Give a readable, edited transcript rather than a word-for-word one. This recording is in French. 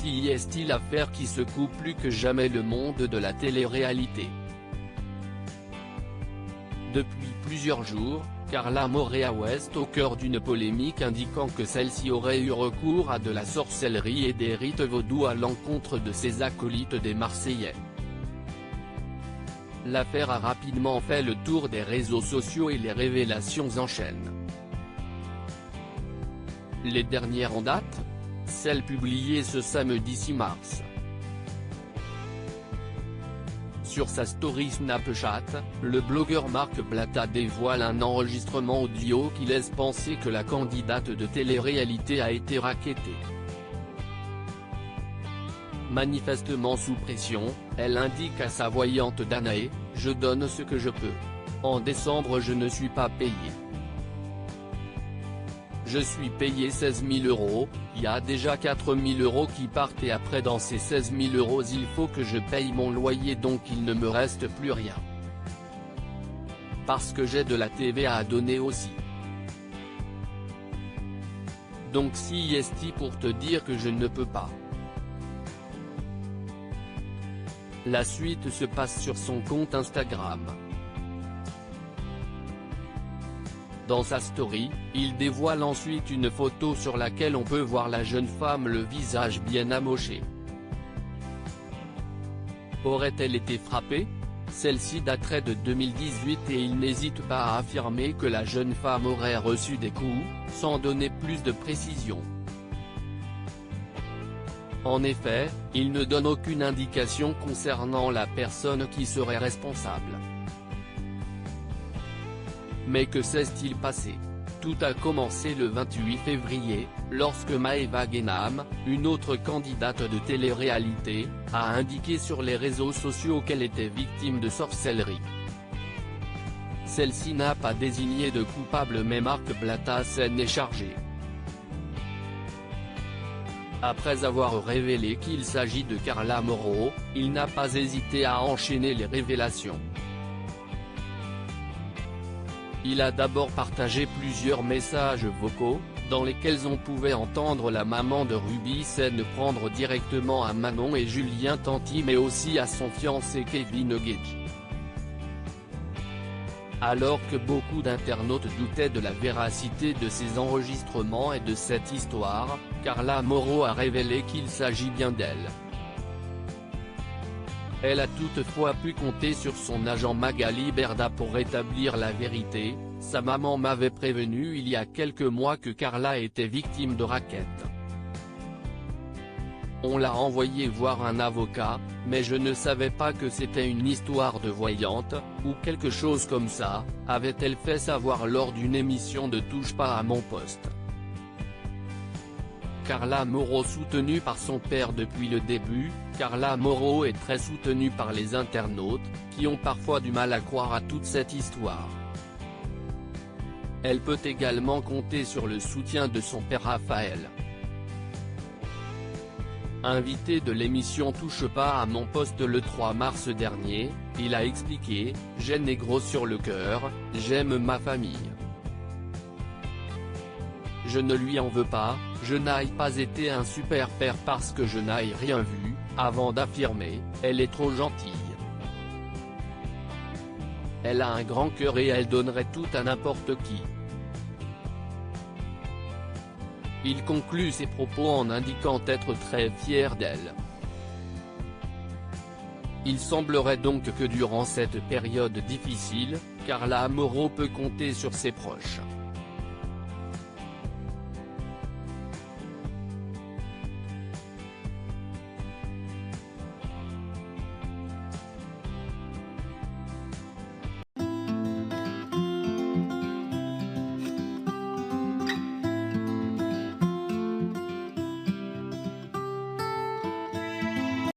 Si est-il l'affaire qui secoue plus que jamais le monde de la télé-réalité. Depuis plusieurs jours, Carla Morea est au cœur d'une polémique indiquant que celle-ci aurait eu recours à de la sorcellerie et des rites vaudous à l'encontre de ses acolytes des Marseillais. L'affaire a rapidement fait le tour des réseaux sociaux et les révélations enchaînent. Les dernières en date ? Celle publiée ce samedi 6 mars. Sur sa story Snapchat, le blogueur Marc Blatta dévoile un enregistrement audio qui laisse penser que la candidate de télé-réalité a été rackettée. Manifestement sous pression, elle indique à sa voyante Danae, « Je donne ce que je peux. En décembre je ne suis pas payé. Je suis payé 16 000 €, il y a déjà 4 000 € qui partent et après dans ces 16 000 € il faut que je paye mon loyer donc il ne me reste plus rien. Parce que j'ai de la TVA à donner aussi. Donc si est pour te dire que je ne peux pas. » La suite se passe sur son compte Instagram. Dans sa story, il dévoile ensuite une photo sur laquelle on peut voir la jeune femme le visage bien amoché. Aurait-elle été frappée ? Celle-ci daterait de 2018 et il n'hésite pas à affirmer que la jeune femme aurait reçu des coups, sans donner plus de précision. En effet, il ne donne aucune indication concernant la personne qui serait responsable. Mais que s'est-il passé ? Tout a commencé le 28 février, lorsque Maëva Guénam, une autre candidate de télé-réalité, a indiqué sur les réseaux sociaux qu'elle était victime de sorcellerie. Celle-ci n'a pas désigné de coupable mais Marc Blatta s'en est chargé. Après avoir révélé qu'il s'agit de Carla Morea, il n'a pas hésité à enchaîner les révélations. Il a d'abord partagé plusieurs messages vocaux, dans lesquels on pouvait entendre la maman de Ruby s'en prendre directement à Manon et Julien Tanti mais aussi à son fiancé Kevin Gage. Alors que beaucoup d'internautes doutaient de la véracité de ces enregistrements et de cette histoire, Carla Morea a révélé qu'il s'agit bien d'elle. Elle a toutefois pu compter sur son agent Magali Berda pour rétablir la vérité. Sa maman m'avait prévenu il y a quelques mois que Carla était victime de racket. On l'a envoyée voir un avocat, mais je ne savais pas que c'était une histoire de voyante, ou quelque chose comme ça, avait-elle fait savoir lors d'une émission de Touche pas à mon poste. Carla Morea soutenue par son père depuis le début, Carla Morea est très soutenue par les internautes, qui ont parfois du mal à croire à toute cette histoire. Elle peut également compter sur le soutien de son père Raphaël. Invité de l'émission Touche pas à mon poste le 3 mars dernier, il a expliqué « J'ai négro sur le cœur, j'aime ma famille. Je ne lui en veux pas, je n'ai pas été un super père parce que je n'ai rien vu », avant d'affirmer « Elle est trop gentille. Elle a un grand cœur et elle donnerait tout à n'importe qui ». Il conclut ses propos en indiquant être très fier d'elle. Il semblerait donc que durant cette période difficile, Carla Morea peut compter sur ses proches.